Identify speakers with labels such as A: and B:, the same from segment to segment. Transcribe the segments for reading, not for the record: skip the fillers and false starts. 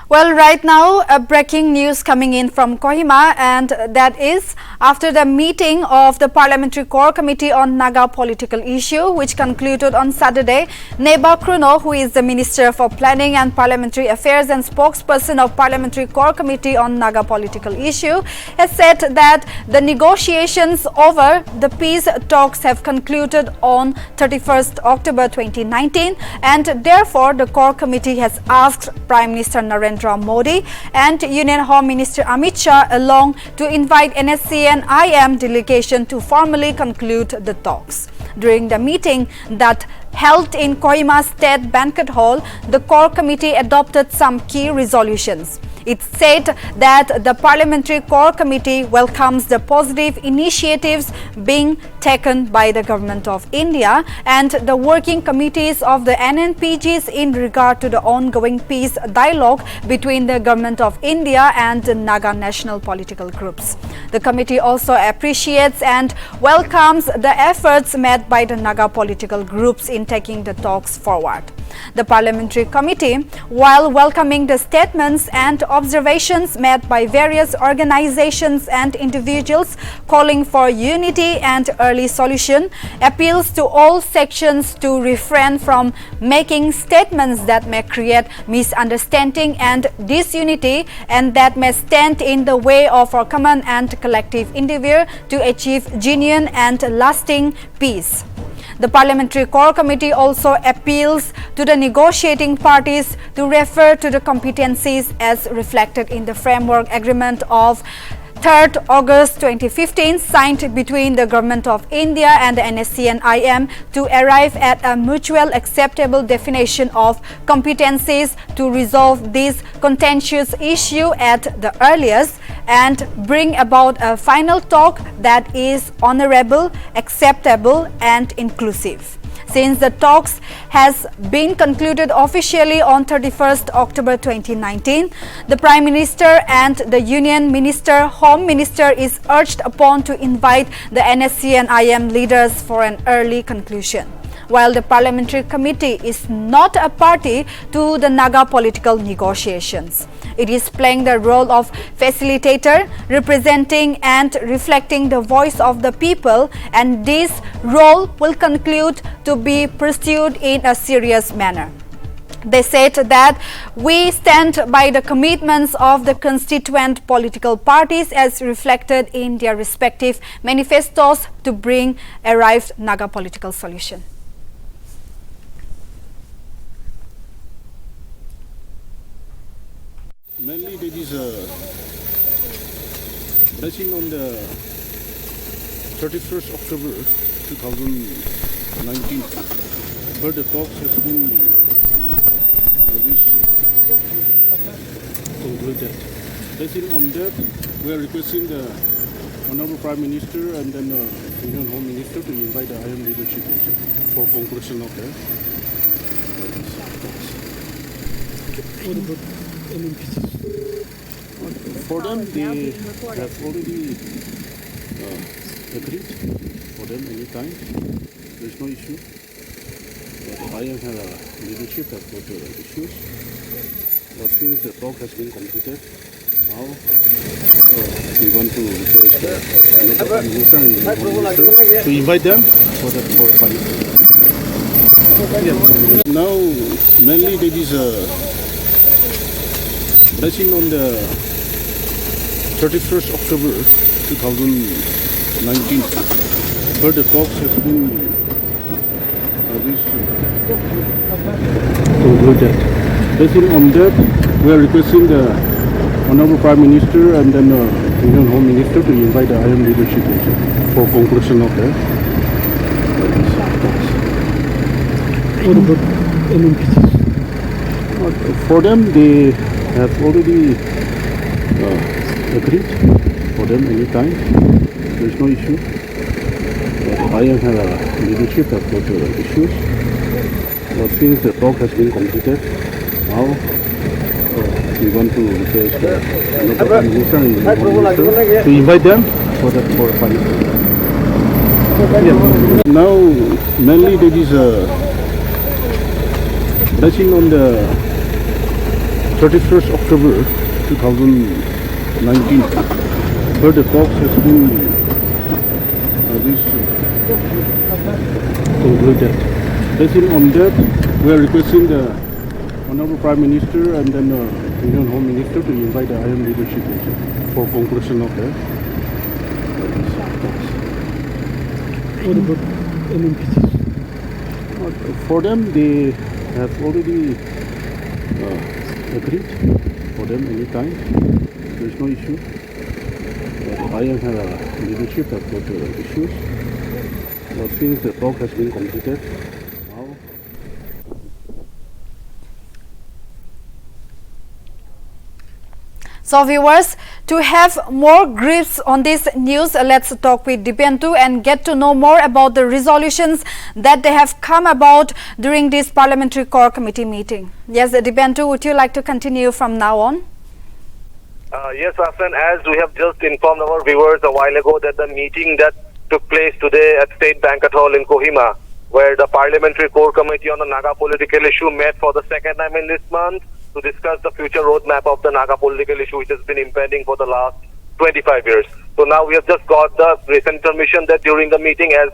A: Well, right now, breaking news coming in from Kohima, and that is after the meeting of the Parliamentary Core Committee on Naga political issue, which concluded on Saturday. Neiba Kronu, who is the Minister for Planning and Parliamentary Affairs and spokesperson of Parliamentary Core Committee on Naga political issue, has said that the negotiations over the peace talks have concluded on 31st October 2019, and therefore the Core Committee has asked Prime Minister Narendra Modi and Union Home Minister Amit Shah along to invite NSCN-im delegation to formally conclude the talks. During the meeting that held in Kohima State Banquet Hall, the Core Committee adopted some key resolutions. It said that the Parliamentary Core Committee welcomes the positive initiatives being taken by the Government of India and the working committees of the NNPGS in regard to the ongoing peace dialogue between the Government of India and the Naga national political groups. The committee also appreciates and welcomes the efforts made by the Naga political groups in taking the talks forward. The Parliamentary Committee, while welcoming the statements and observations made by various organizations and individuals calling for unity and early solution, appeals to all sections to refrain from making statements that may create misunderstanding and disunity and that may stand in the way of our common and collective endeavour to achieve genuine and lasting peace. The Parliamentary Core Committee also appeals to the negotiating parties to refer to the competencies as reflected in the Framework Agreement of 3rd August 2015 signed between the Government of India and the NSCN-im to arrive at a mutual acceptable definition of competencies to resolve this contentious issue at the earliest and bring about a final talk that is honourable, acceptable and inclusive. Since the talks has been concluded officially on 31st October 2019, the Prime Minister and the Union Minister, Home Minister is urged upon to invite the NSCN-im leaders for an early conclusion. While the Parliamentary Committee is not a party to the Naga political negotiations, it is playing the role of facilitator, representing and reflecting the voice of the people, and this role will conclude to be pursued in a serious manner. They said that we stand by the commitments of the constituent political parties as reflected in their respective manifestoes to bring arrived Naga political solution.
B: Mainly there is basing on the 31st October 2019 where the talks has been concluded. Basing on that, we are requesting the Honourable Prime Minister and then Union Home Minister to invite the IM leadership for conclusion of the talks.
C: What about NNPGS?
B: For them, they have already agreed. For them, anytime, there is no issue. But I am leadership has got issues. But since the talk has been completed, now we want to request the Prime Minister and the Home Minister to invite them for a final. Now, mainly there is basing on the 31st October 2019 where the talks has been concluded. Basing on that, we are requesting the Honourable Prime Minister and then Union Home Minister to invite the IM leadership for conclusion of the talks.
C: What about NNPGS?
B: For them, they have already agreed. For them, anytime, there is no issue. But I am leadership has got issues. But since the talk has been completed, now we want to request the Prime Minister and the Home Minister to invite them for a final. Now, mainly there is basing on the 31st October 2019, where the talks has been concluded. Based on that, we are requesting the Honourable Prime Minister and then Union Home Minister to invite the IM leadership also for conclusion of the talks.
C: What about NNPGS?
B: For them, they have already agreed. For them, anytime, there is no issue. I am leadership have got issues. Since the talk has been completed, now
A: So viewers, to have more grips on this news, let's talk with Dipendu and get to know more about the resolutions that they have come about during this Parliamentary Core Committee meeting. Yes, Dipendu, would you like to continue from now on?
D: Yes, Hassan, as we have just informed our viewers a while ago that the meeting that took place today at State Banquet Hall in Kohima, where the Parliamentary Core Committee on the Naga political issue met for the second time in this month to discuss the future roadmap of the Naga political issue, which has been impending for the last 25 years. So now we have just got the recent information that during the meeting, as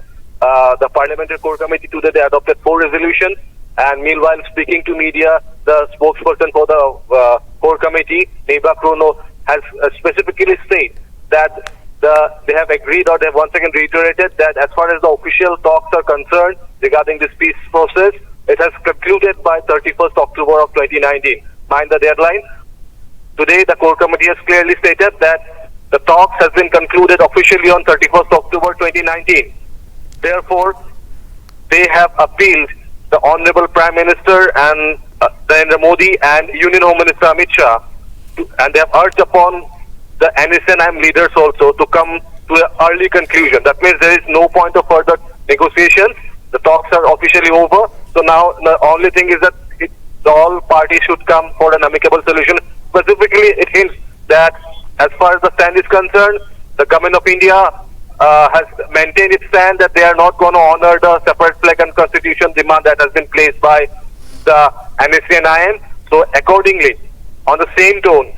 D: the Parliamentary Core Committee today, they adopted 4 resolutions. And meanwhile, speaking to media, the spokesperson for the Core Committee, Neiba Kronu, has specifically said that they have agreed, or they have once again reiterated that as far as the official talks are concerned regarding this peace process, it has concluded by 31st October of 2019. Mind the deadline. Today, the Core Committee has clearly stated that the talks has been concluded officially on 31st October 2019. Therefore, they have appealed the Honourable Prime Minister and Narendra Modi and Union Home Minister Amit Shah, and they have urged upon the NSCN-im leaders also to come to an early conclusion. That means there is no point of further negotiations. The talks are officially over. So now the only thing is that all parties should come for an amicable solution. Specifically, it hints that as far as the stand is concerned, the government of India has maintained its stand that they are not going to honor the separate flag and constitution demand that has been placed by the NSCN-im. So accordingly, on the same tone,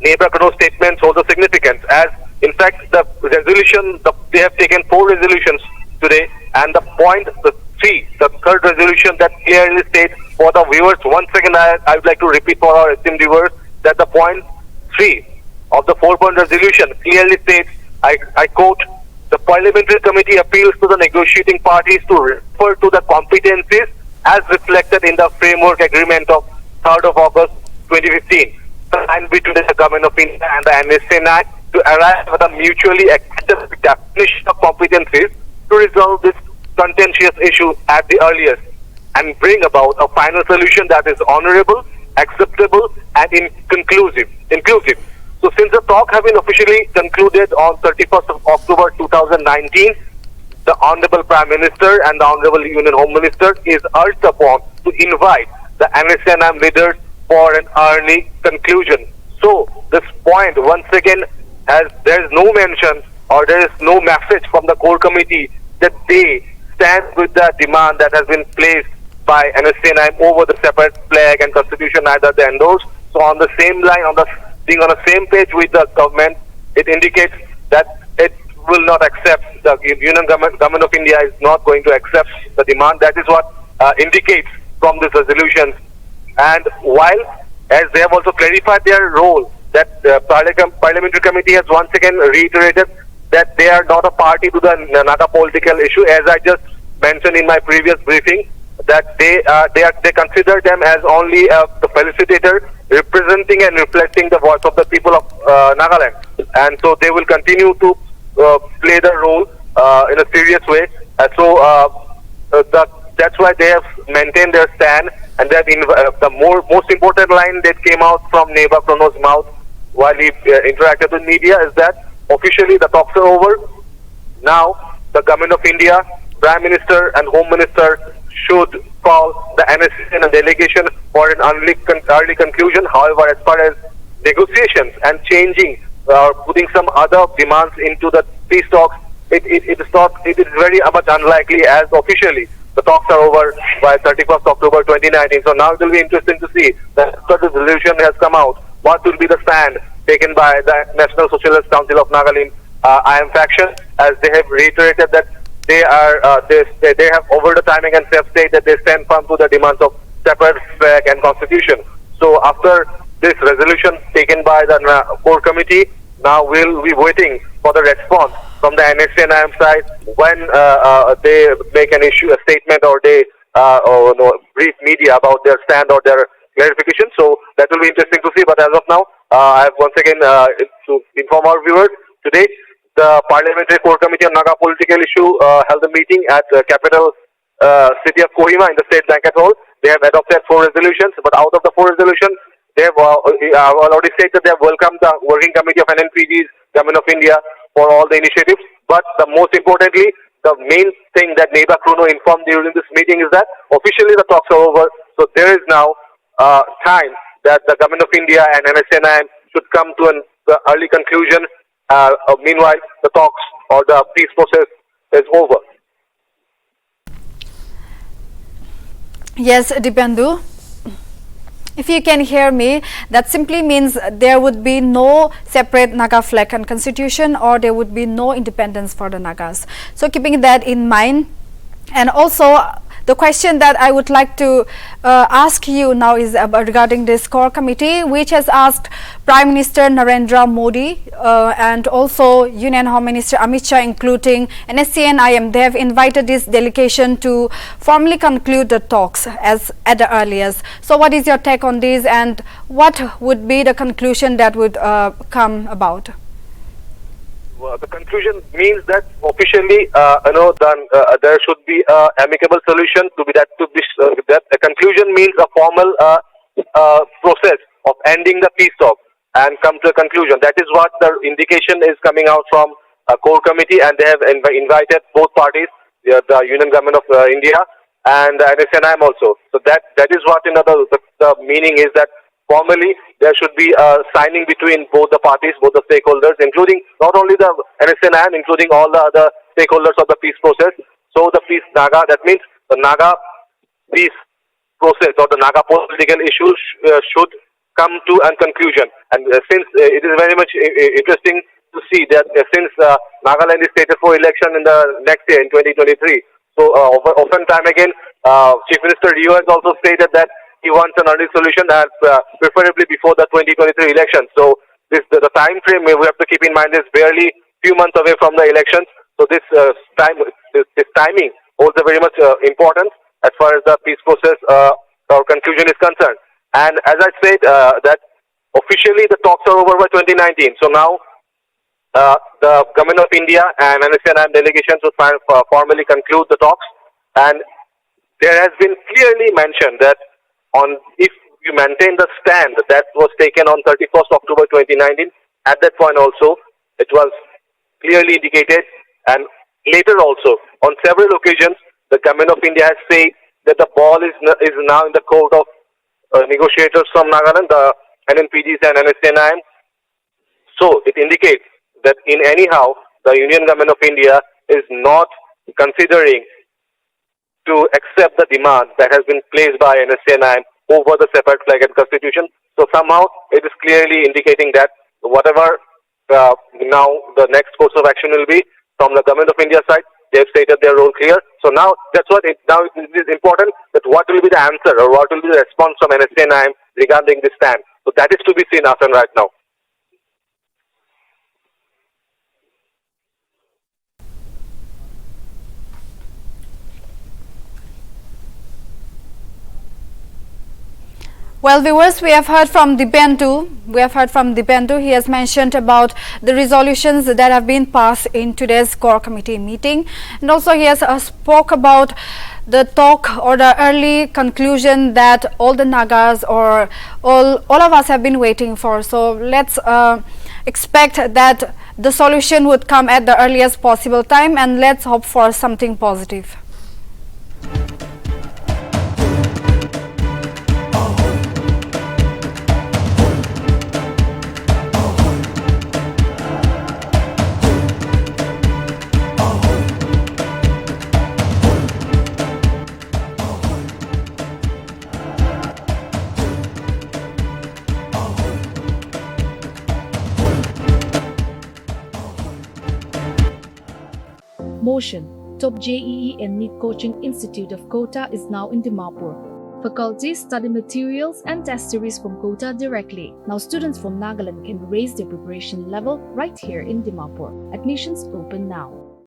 D: Neiba Kronu statements hold the significance, as in fact the resolution, they have taken 4 resolutions today, and the third resolution that clearly states for the viewers, once again I would like to repeat for our esteemed viewers, that the point 3 of the 4-point resolution clearly states, I quote, the Parliamentary Committee appeals to the negotiating parties to refer to the competencies as reflected in the framework agreement of 3rd of August 2015, signed between the Government of India and the NSCN-im, to arrive at a mutually acceptable definition of competencies to resolve this contentious issue at the earliest and bring about a final solution that is honourable, acceptable and inclusive. So since the talk have been officially concluded on 31st of October 2019, the Honourable Prime Minister and the Honourable Union Home Minister is urged upon to invite the NSCN-im leaders for an early conclusion. So this point once again, as there is no mention or there is no message from the Core Committee that they stand with the demand that has been placed by NSCN-im over the separate flag and constitution, neither they endorse. So on the same line, being on the same page with the government, it indicates that it will not accept, the Union Government of India is not going to accept the demand. That is what indicates from this resolution. And while, as they have also clarified their role, that the Parliamentary Committee has once again reiterated that they are not a party to the Naga political issue, as I just mentioned in my previous briefing, that they consider them as only the facilitator representing and reflecting the voice of the people of Nagaland, and so they will continue to play the role in a serious way. That's why they have maintained their stand, and that the most important line that came out from Neiba Kronu's mouth while he interacted with media is that officially the talks are over. Now the Government of India, Prime Minister and Home Minister should call the NSCN delegation for an early conclusion. However, as far as negotiations and changing or putting some other demands into the peace talks, it is very much unlikely, as officially the talks are over by 31st October 2019. So now it will be interesting to see that after the resolution has come out, what will be the stand taken by the National Socialist Council of Nagaland IM faction, as they have reiterated that they have over the timing and have stated that they stand firm to the demands of separate flag and constitution. So after this resolution taken by the core committee, now we'll be waiting for the response from the NSCN-im side when they make an issue, a statement, or they brief media about their stand or their clarification. So that will be interesting to see. But as of now, I have once again to inform our viewers, today the Parliamentary Core Committee on Naga Political Issue held a meeting at the capital city of Kohima in the State Banquet Hall. They have adopted 4 resolutions, but out of the 4 resolutions, they have already said that they have welcomed the Working Committee of NNPGS, Government of India, for all the initiatives. But the most importantly, the main thing that Neiba Kronu informed during this meeting is that officially the talks are over. So there is now time that the Government of India and NSCN-im should come to an early conclusion. Meanwhile, the talks or the peace process is over.
A: Yes, Dipendu. If you can hear me, that simply means there would be no separate Naga flag and constitution, or there would be no independence for the Nagas. So keeping that in mind, and also the question that I would like to ask you now is about regarding this core committee, which has asked Prime Minister Narendra Modi and also Union Home Minister Amit Shah, including NSCN-im. They have invited this delegation to formally conclude the talks as at the earliest. So what is your take on this, and what would be the conclusion that would come about?
D: Well, the conclusion means that officially, there should be an amicable solution to be that. That a conclusion means a formal process of ending the peace talk and come to a conclusion. That is what the indication is coming out from a core committee, and they have invited both parties, the Union Government of India and NSCN-im also. So that is what the meaning is, that formally there should be a signing between both the parties, both the stakeholders, including not only the NSCN-im, including all the other stakeholders of the peace process. So the peace Naga, that means the Naga peace process or the Naga political issues should come to a conclusion. And since it is very much interesting to see that since Nagaland is slated for election in the next year in 2023, so often time again, Chief Minister Rio has also stated that he wants an early solution, and preferably before the 2023 election. So the time frame we have to keep in mind is barely few months away from the elections. So this timing holds a very much importance as far as the peace process or conclusion is concerned. And as I said, that officially the talks are over by 2019. So now the Government of India and NSCN-im delegations will formally conclude the talks. And there has been clearly mentioned that if you maintain the stand that was taken on 31st October 2019, at that point also it was clearly indicated, and later also on several occasions the Government of India has said that the ball is now in the court of negotiators from Nagaland, the NNPGS and NSCN-im. So it indicates that in anyhow the Union Government of India is not considering to accept the demand that has been placed by NSCN-im over the separate flag and constitution. So somehow it is clearly indicating that whatever now the next course of action will be from the Government of India side, they have stated their role clear. So now that's what it is important, that what will be the answer or what will be the response from NSCN-im regarding this stand. So that is to be seen as and right now.
A: Well, viewers, we have heard from Dipendu. He has mentioned about the resolutions that have been passed in today's core committee meeting, and also he has spoke about the talk or the early conclusion that all the Nagas or all of us have been waiting for. So let's expect that the solution would come at the earliest possible time, and let's hope for something positive.
E: Motion. Top JEE and NEET Coaching Institute of Kota is now in Dimapur. Faculties study materials and test series from Kota directly. Now students from Nagaland can raise their preparation level right here in Dimapur. Admissions open now.